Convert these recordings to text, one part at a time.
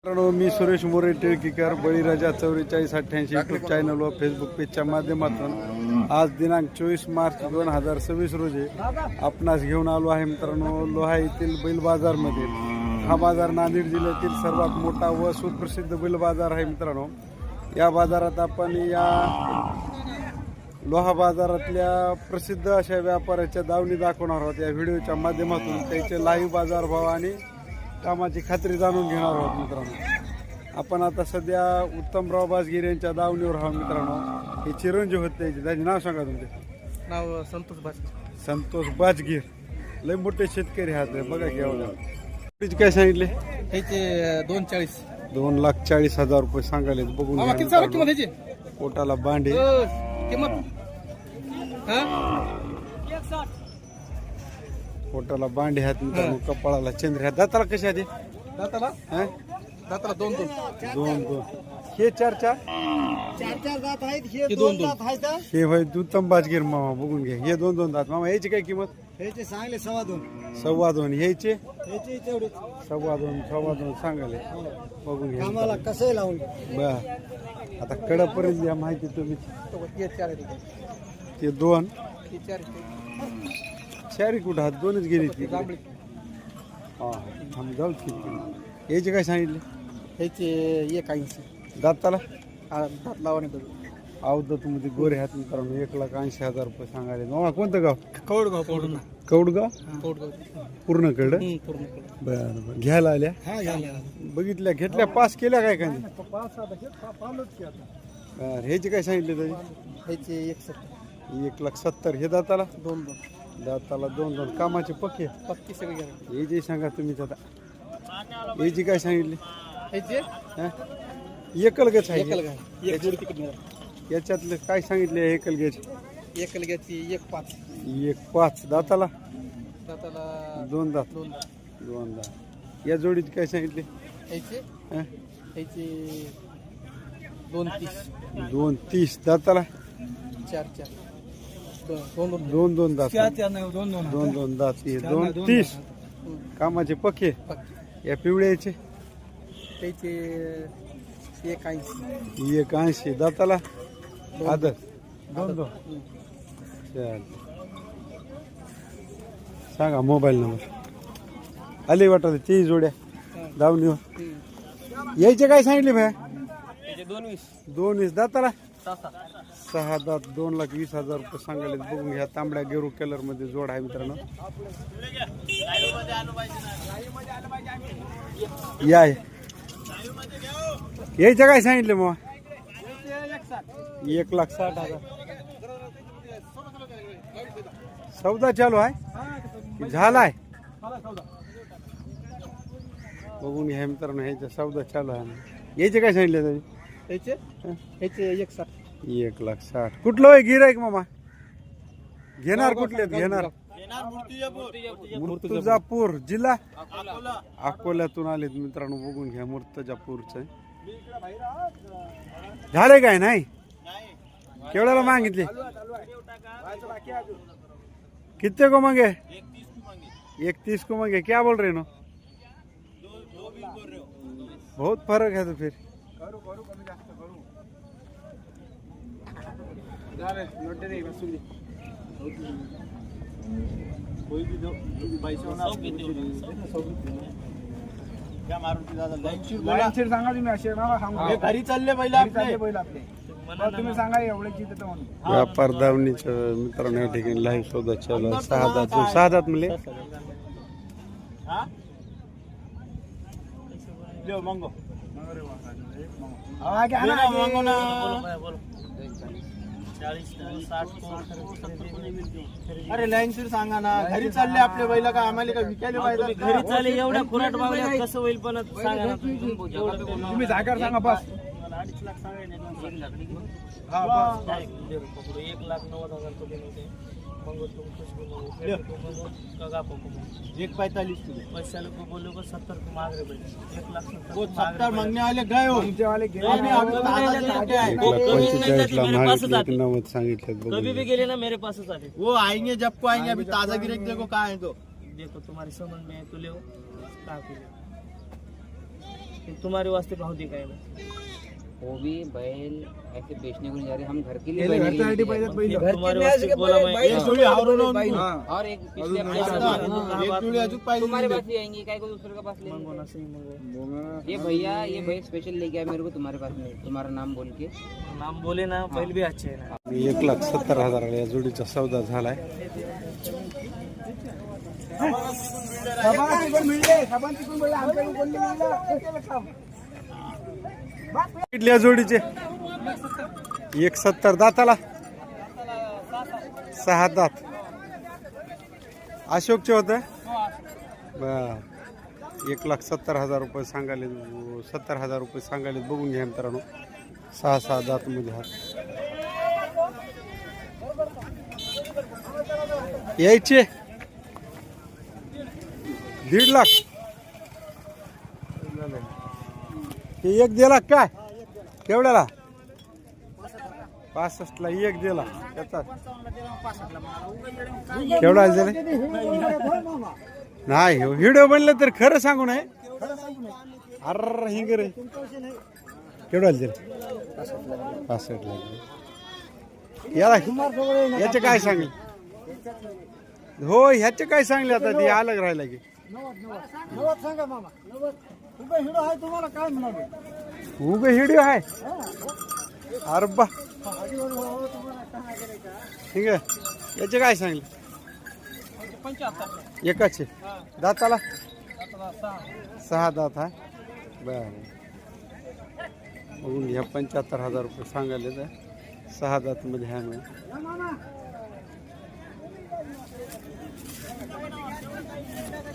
मित्रांनो, मी सुरेश मोरे टिळकीकर बळीराजा 4488 YouTube channel व Facebook पेजच्या माध्यमातून आज दिनांक 24 मार्च 2026 रोजी आपणास घेऊन आलो आहे. मित्रांनो, लोहा येथील बैल बाजारमध्ये हा बाजार नांदेड जिल्ह्यातील सर्वात मोठा व सुप्रसिद्ध बैल बाजार आहे. मित्रांनो, या बाजारात आपण या लोहा बाजारातल्या प्रसिद्ध अशा व्यापाऱ्याच्या दावणी दाखवणार आहोत. या व्हिडिओच्या माध्यमातून त्याचे लाईव्ह बाजारभाव आणि कामाची खात्री जाणून घेणार आहोत. मित्रांनो, आपण आता सध्या उत्तमराव बाजगीर यांच्या दावणीवर आहोत. मित्रांनो, हे चिरंजीव होते. त्याचे नाव सांगा. तुमचे नाव संतोष बाजगीर. संतोष बाजगीर लय मोठे शेतकरी आहात. बघा की काय सांगितले ह्याचे 240. 2,40,000 रुपये सांगायले. बघून मामा किती सांगा किंमत ह्याची? पोटाला बांडे किंमत पोटाला बांडे आहेत. मित्रांनो, कपाळाला चंद्र आहेत. दाताला कशा आहेत? दाताला हा? दाताला 2-2. 2-2. हे 4-4 दात आहेत. हे 2-2 आहेत. हे होय उत्तम बाजगीर मामा. बघून घ्या. हे 2-2 दात. मामा याची काय किंमत? ह्याचे सांगले 2.25. 2.25. ह्याचे ह्याचे तेवढे 2.25 सांगाले. बघून घ्या. आम्हाला कसं लावून बर, आता कडापर्यंत द्या माहिती तुम्ही. हे 4 आहेत. ते 2 हे 4 आहेत. 4 कुठं हात 2च गेली ती. जांभळी. हा, थांब जाऊ की. याचे काय सांगितले? ह्याचे 180. दाताला दात लावाने बघू. अवधतमध्ये गोरे हात. मित्रांनो, 1,80,000 रुपये सांगायले. मामा कोणतं गाव? कौडगाव. कौडगाव. कौडगाव पूर्ण कड. पूर्ण. बरं बरं. घ्यायला आल्या. हा झाले. बघितल्या, घेतल्या, पास केल्या काय काय? ह्याचे काय सांगितले तरी? ह्याचे 170. 1,70,000. हे दाताला 2-2. दाताला 2-2. कामाचे पक्के. पक्की सगळी घ्या. हे जे सांगा तुम्हीच आता. याची काय सांगितली? ह्याचे एकलगेच आहे. एकल घ्या. एक जोडी तिकीट मिळालं. याच्यातले काय सांगितले? एकलगेच एकल घ्यायची 1.5. 1.5. दाताला दाताला 2 दात. 2 दात. या जोडीची काय सांगितली? ह्याचे हा? ह्याचे 2.30. 2.30. दाताला 4-4. 2-2. 2-2 दात. 2-2. 2-2 दात. हे 2.30. कामाचे पक्के. या पिवळ्याचे त्याचे 180. 180. दाताला आदर 2-2. चाल, सांगा मोबाईल नंबर. आले वाटत ते जोड्या दावणीवर. यायचे काय सांगितले भाई? 2.20. दाताला 6 दात. 2,20,000 रुपये सांगायले. बघून घ्या. तांबड्या गेरू कलर मध्ये जोड आहे. मित्रांनो, या यायचे काय सांगितले मग? 1,60,000. सौदा चालू आहे. झालाय. बघून घ्या मित्रांनो, ह्याचा सौदा चालू आहे. यायचे काय सांगितले तरी? ह्याचे 160. 1,60,000. कुठलं आहे गिराईक मामा? घेणार कुठले? घेणार मूर्तिजापूर जिल्हा अकोल्यातून आलेत. मित्रांनो, बघून घ्या. मूर्तिजापूरचं झाले काय? नाही. केवढ्याला मागितले? कितने को मांगे? 31 को मांगे. क्या बोल रहे नो? बहुत फर्क है. तो फिर घरी चालले बैल आपले. तुम्ही सांगा एवढ्याची व्यापार दावणीचं. मित्रांनो, या ठिकाणी लाईव्ह सौदा चालू आहे. 6 दात म्हणले. अरे लाईनशीर सांगा ना. घरी चालले आपले बैल का आम्हाला का विकायला पाहिजे? घरी चालले एवढ्या फुराट बावल्या कसं होईल? पण सांगा ना तुम्ही जागा सांगा. बस 2.5 लाख सांगायला. 1,90,000 पैसा को बोलो को 70 को मांग रहे भाई. 1,70,000 वो 70 मांगने वाले गए हो. कभी भी गेले ना मेरे पास आते. वो आएंगे जब को आएंगे. अभी ताजा गिराईक देखो कहाँ है. तो देखो तुम्हारी समझ में है तो ले तुम्हारे वास्ते भाव दे काय वो भी बैल ऐसे बेचने को नहीं जा रहे, हम घर के लिए घर बैल के लिए तुम्हारे वास्ते बोला मैं और एक पिछले तुम्हारे पास ही आएंगे, काय को दूसरे के पास लेंगे। ये भैया ये भाई स्पेशल लेके आए मेरे को तुम्हारे पास नहीं, तुम्हारा नाम बोल के नाम बोले ना पहिले भी अच्छे है ना 1,70,000 या जोडीचा सौदा झालाय. कितल्या जोडीचे 1,70 दाताला 6 दात अशोकचे होते. बर 1,70,000 रुपये सांगाले, 70,000 रुपये सांगाले. बघून घ्या मित्रांनो, 6 दात मध्ये हा यायचे 1.5 लाख. हे एक दिला काय केवढ्याला? 65 ला एक दिला. त्याचा केवढा दिला नाही. व्हिडिओ बनले तर खरं सांगू नये. अरे हिंग रे केवढा दिला? 65 ला. याला याचे काय सांगले? हो ह्याचे काय सांगले? आता ते अलग राहिला की 90 सांगा मामा. 90 उभे हिडो आहे तुम्हाला काय म्हणाले? उभे हिडिओ आहे. अरे बा ठीक आहे. याचे काय सांगले? 75 एकाचे दाताला 6 दात आहे. बर बघून घ्या. 75,000 रुपये सांगायले तर 6 दात मध्ये आहे. मग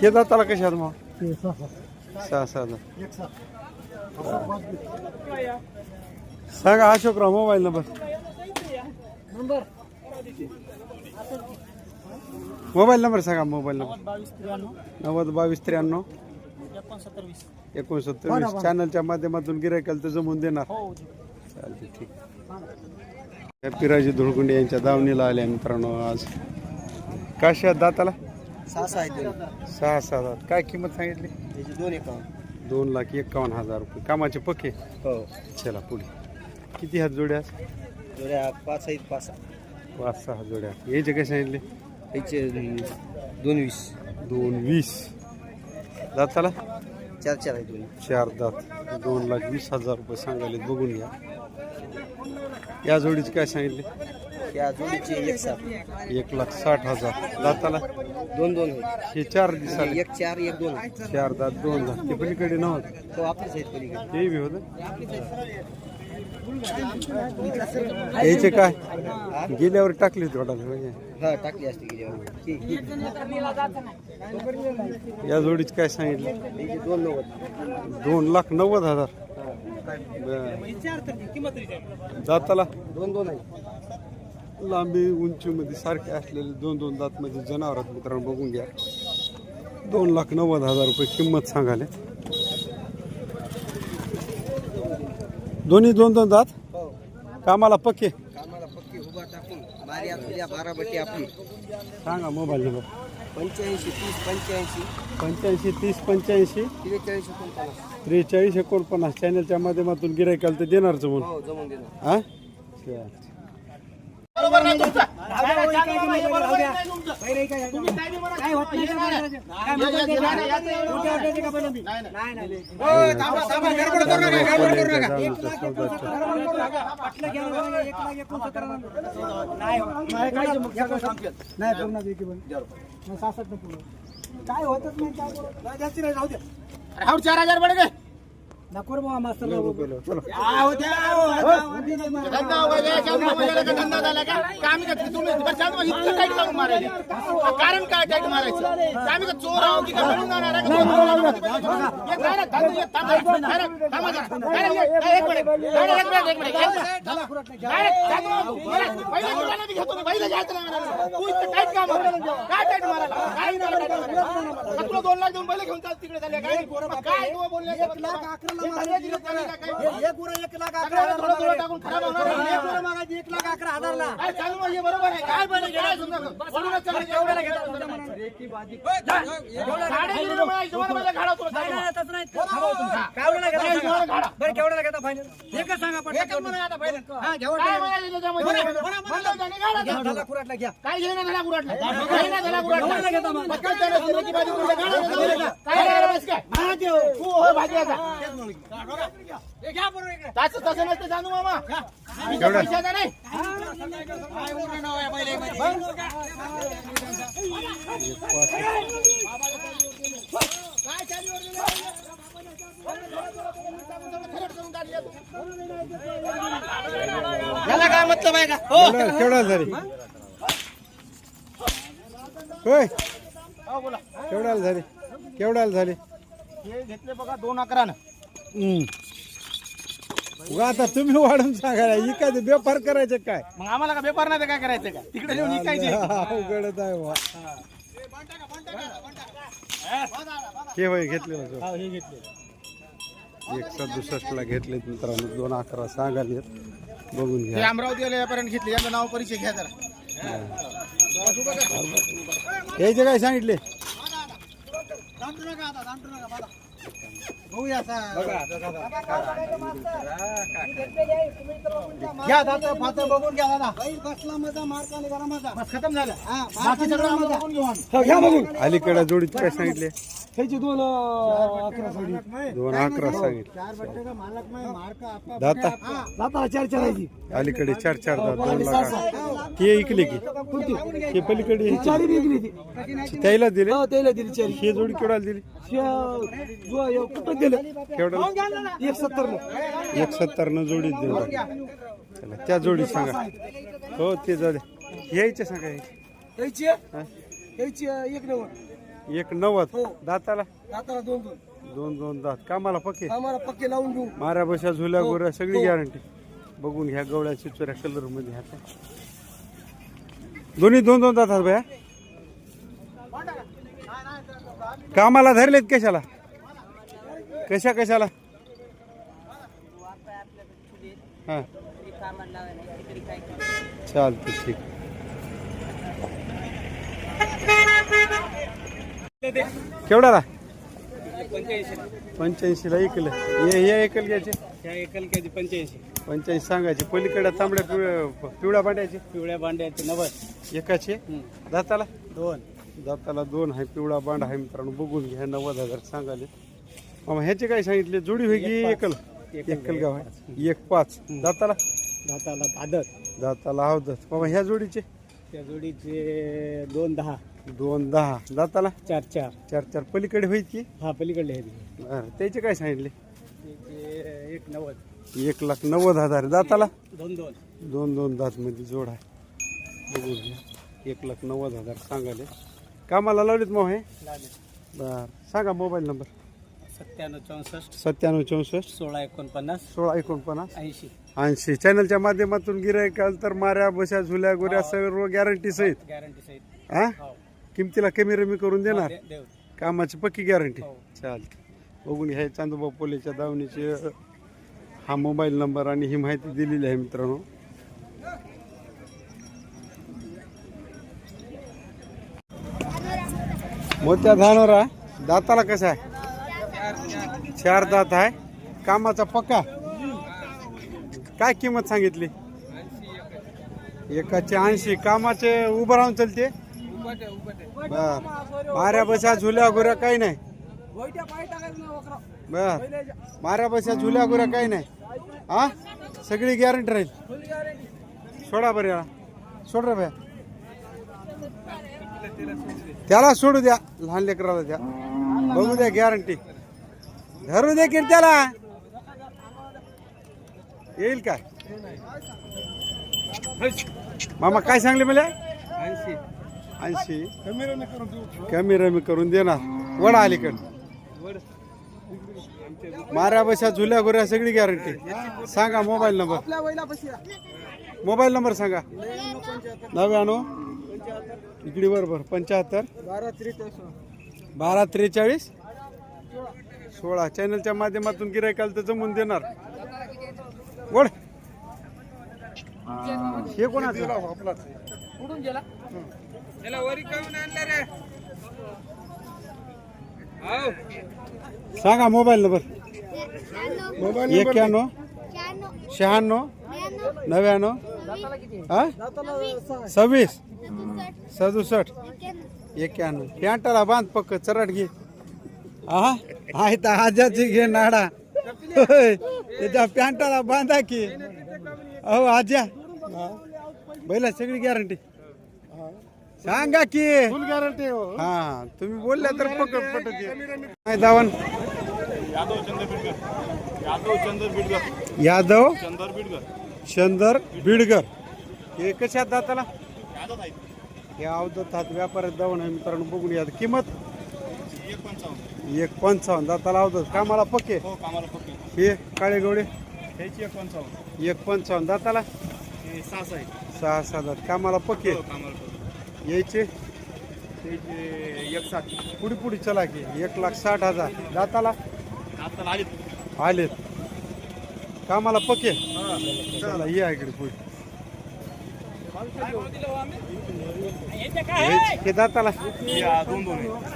हे दाताला कशा आहेत मग? 6 दात. सांगा Ashokrao mobile number. Mobile number सांगा. मोबाईल नंबर 90 22 93 69 चॅनलच्या माध्यमातून गिरायकाला तर जमून देणार. चालते ठीक. पिराजी धुळकुंडे यांच्या दावणीला आल्या मित्रांनो आज. कशा दाताला? 6 दात. काय किंमत सांगितली? 2,51,000 रुपये. कामाचे पक्के हो. चला पुढे. किती हात जोड्या? 5 आहेत 5 5-6 जोड्या. याचे काय सांगितले? 2,20 दाताला 4 आहेत 4 दात. 2,20,000 रुपये सांगायले. बघून घ्या. या जोडीचे काय सांगितले? या जोडीचे 1,60,000 दाताला 2 हे 4 दिवसाला 1 4 1 2 4 दात 2 दात. ते पलीकडे नव्हतं तो आपलेच आहेत पलीकडे. ते बी होतं. याचे काय गेल्यावर टाकले होते वाटायला. हा टाकली असते गेल्यावर. या जोडीचे काय सांगितले? 2,90,000. दाताला 2 आहे. लांबी उंचीमध्ये सारखे असलेले 2 दात मध्ये जनावरात मित्रांनो. बघून घ्या. 2,90,000 रुपये किंमत सांगाले. दोन्ही 2 दात. कामाला पक्के. कामाला पक्की उभा टाकून बारी आपल्या 12 बट्टी आपली. सांगा मोबाईल नंबर. 85 30 85 85 30 85 43 49 चॅनलच्या माध्यमातून गिरायकाला तर देणारच म्हणून. हो जमून देणार. हा काय होतच नाही. काय जास्ती नाही. जाऊ द्या. 4,000 पडे काय नको रे मास्तर. कारण काय टाईट मारायचं? आम्ही का चोर आहोत की काय? मिळून जाणार आहे का? तुला 2 लाख देऊन पहिले घेऊन चाल तिकडे झाले काय बोलले? 1,11,000 टाकून खराब होणार. 1,11,000 काय चालू म्हणजे बरोबर आहे काय बरं काय समजा म्हणूनच चालू एवढ्याला घेता तुम्हाला घाडा तुला बरं केवढ्याला घेता फायनल एकच सांगा पण एकच म्हणा आता फायनल हा घेऊन काय म्हणाले त्याच्यामध्ये झाला कुराटला घ्या काय घेणं झाला कुराटला काय ना झाला कुराटला घेता मग पक्का त्याला सुरुवाती बाजू कुठे काय करायला बस काय तू हो भाजीचा हे घ्या बरोबर इकडे तसं नसतं जाणू मामा पैशाचा नाही काय बोलणं नाव आहे पहिले काय चालू याला काय मतलब आहे का केवढा झाली होय हो बोला केवढ्याला झाली केवढ्याला झाली हे घेतले बघा 2-11 उगा आता तुम्ही वाढून सांगायला इकायचं व्यापार करायचं काय मग आम्हाला का व्यापार नाही तर काय करायचं का तिकडे नेऊन विकायचे अवघडच आहे बा हे होय घेतलेलं जो. हे घेतले 167 ला घेतले मित्रांनो 2-11 सांगाले बघून हे घ्या अमरावती व्यापाऱ्यांनी घेतले यांचं नाव परिचय घ्या जरा यायचे काय सांगितले घ्या दादा फातर बघून घ्या दादा बस खतम झालं बाकी सगळं आम्हाला बघून घेऊ आम्ही. घ्या बघून अलीकडे जोडीत काय सांगितले ह्याची 2-11 सोडी 2-11 सांगितले दाता जाता 4 आहे अलीकडे 4 दात 2 लाख हे इकले की हे पलीकडे हे चारी विकली ती त्याला दिले हो त्याला दिली चारी हे जोडी केवढ्याला दिली कुठं दिलं केवढ्याला 170 170 जोडीत दिलं चला त्या जोडी सांगा हो ते जाऊ दे यायचे सांगा यायची यायची 190 दाताला दाताला 2 2 दात कामाला पक्के आम्हाला पक्के लावून देऊ माऱ्या बशा झुल्या गोऱ्या सगळी गॅरंटी बघून घ्या गवळ्या चिचोऱ्या कलर मध्ये ह्या दोन्ही 2 दातात भया कामाला धरलेत कशाला कशाला हा चालते ठीक केवढ्याला 85 ला ऐकलं हे ऐकल घ्यायचे 85 सांगायचे पलीकडे तांबड्या पिवळ्या भांड्याचे पिवळ्या भांड्याचे 90 एकाचे दाताला 2 दाताला 2 आहे पिवळा बांड आहे मित्रांनो बघून घ्या 90,000 सांगाले मग ह्याचे काय सांगितले जोडी होई की एकल गाव आहे 1-5 दाताला दाताला आवदत बाबा ह्या जोडीचे त्या जोडीचे 2-10 2-10 दाताला 4 पलीकडे होईल की हा पलीकडले आहे बरं त्याचे काय सांगितले त्याचे 190 1,90,000 दाताला 2 2 दात मध्ये जोड आहे बघून घ्या 1,90,000 सांगाले कामाला लावलेत मग हे बर सांगा मोबाईल नंबर 9764 1649 80 चॅनलच्या माध्यमातून गिराईक आलं तर माऱ्या बशा झुल्या गोऱ्या सर्व गॅरंटी सहित हा किमतीला कमी रमी करून देणार कामाची पक्की गॅरंटी चालते बघून घ्या चांदोबा पोलेच्या दावणीचे हा मोबाईल नंबर आणि ही माहिती दिलेली आहे मित्रांनो मोठ्या धानोरा दाताला कसा आहे 4 दात आहे कामाचा पक्का काय किंमत सांगितली एकाचे 80 कामाचे उभं राहून चलते बर माऱ्या बशा झुल्या गुऱ्या काही नाही बर माऱ्या बशा झुल्या गुऱ्या काही नाही हा सगळी गॅरंटी राहील सोडा बरं याला सोड रे भया त्याला सोडू द्या लहान लेकराला द्या बघू द्या गॅरंटी धरू दे की त्याला येईल काय मामा काय सांगले मला 80 कमी रमी करून देणार वडा अलीकडे माऱ्या बशा झुल्या गुऱ्या सगळी गॅरंटी सांगा मोबाईल नंबर सांगा 99 इकडे बरोबर 75 1243 16 चॅनलच्या माध्यमातून गिराईकाला तर जमून देणार वड हे कोणाचं कुठून गेला त्याला वरी करून आणलं रे सांगा मोबाईल नंबर 91 96 99 हा 26 67 91 पॅन्टाला बांध पक्क चरट घे हा आहे तर आजाची घे नाडा होय, त्याच्या पॅन्टाला बांधा की अहो आज्या बैला सगळी गॅरंटी सांगा की फुल गॅरंटी हा तुम्ही बोलल्या तर पकड पटत दावण यादव चंदर बिडगर हे कशात दाताला हे अवधत हात व्यापारात दावण आहे मित्रांनो बघून या किंमत 1.55 दाताला अवधत कामाला पक्के हे काळे गवडे 1.55 दाताला 6 दात कामाला पक्के यायचे पुढे पुढे चला की 1,60,000 दाताला आलेत कामाला पक्के चला या इकडे पुढे हे दाताला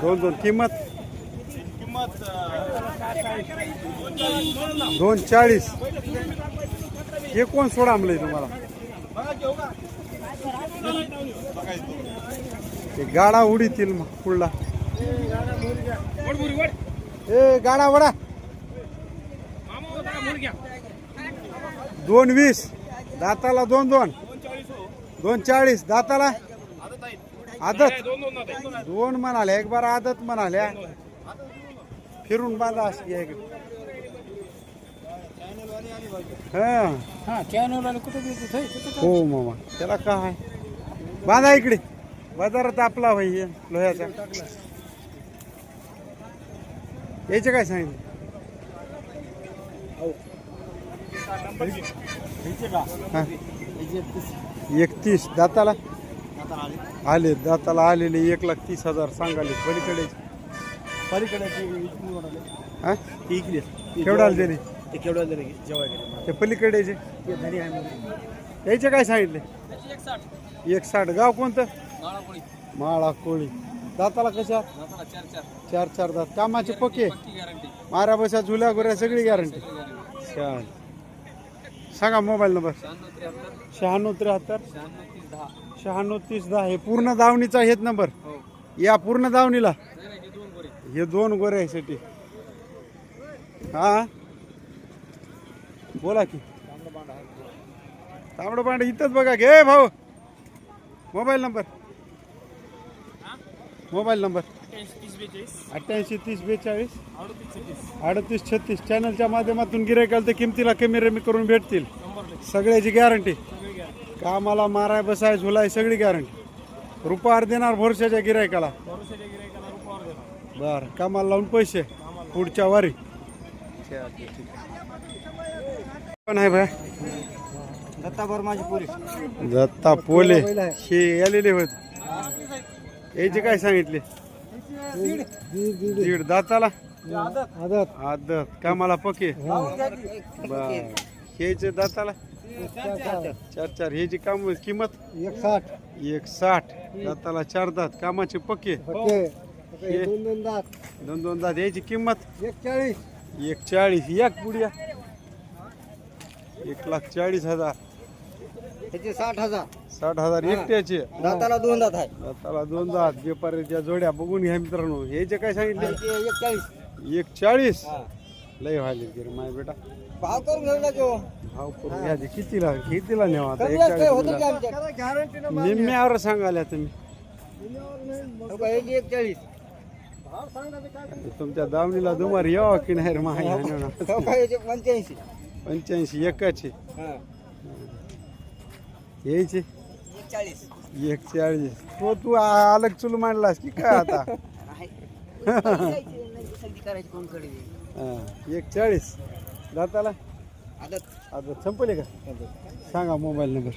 2 किंमत 240 हे कोण सोडामलंय तुम्हाला ते गाडा उडीतील मग पुढला ए गाडा वडा 220 दाताला 240 दाताला आदत 2 म्हणाल्या एक बार आदत म्हणाल्या फिरून बांधा अशी हा हो मामा त्याला काय बांधा इकडे बाजारात आपला भाई लोह्याचा याचे काय सांगितलं 31 दाताला आले दाताला आलेले 1,30,000 सांगाले पलीकडे हा केवढ्याला दिले ते पलीकडेचे याचे काय सांगितले 160 गाव कोणतं माळा कोळी दाताला कशा 4 दात कामाचे पक्के मारा बसा झुल्या गुऱ्या सगळी गॅरंटी छान सांगा मोबाईल नंबर 9673 हे पूर्ण दावणीचा हेच नंबर या पूर्ण दावणीला हे 2 गोऱ्यासाठी हा बोला की तांबडं पांड इथंच बघा घे भाऊ मोबाईल नंबर 88 30 42 38 36 चॅनलच्या माध्यमातून गिरायकाला तर किमतीला कमी रमी करून भेटतील सगळ्याची गॅरंटी कामाला माराय बसाय झुलाय सगळी गॅरंटी रुपयावर देणार भरोशाच्या गिरायकाला बर कामाला लावून पैसे पुढच्या वारी पण आहे भाई दत्ता पोले हे आलेले होत याचे काय सांगितले 1.5 दाताला आदत कामाला पके बर ह्याचे दाताला 4 ह्याची काम किंमत 160 दाताला 4 दात कामाचे पक्के 2 दात याची किंमत 140 एक पुढ्या 1,40,000 त्याचे 60,000 एकट्याचे दाताला 2 दात आहे दाताला 2 दात व्यापाऱ्याच्या जोड्या बघून घ्या मित्रांनो ह्याचे काय सांगितले 140 लय व्हायले की रे माय बेटा भाव करून घेऊ ना तो भाव करून घ्या कितीला नेवा आता 140 निम्म्यावर सांगाल्या तुम्ही 140 तुमच्या दावणीला दुमारी यावा की नाही रे माय 85 85 एकाचे यायचे 140 तो तू अलग चुल मांडलास की काय आता 140 दाताला आता संपले का सांगा मोबाईल नंबर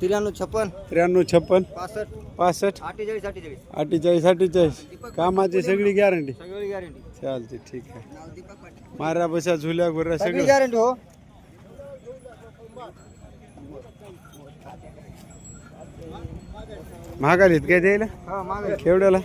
9356 65 48 कामाची सगळी गॅरंटी चालते ठीक आहे मारा बसा झुल्या गुऱ्या सगळी गॅरंटी हो महागालीत काय द्यायला केवढ्याला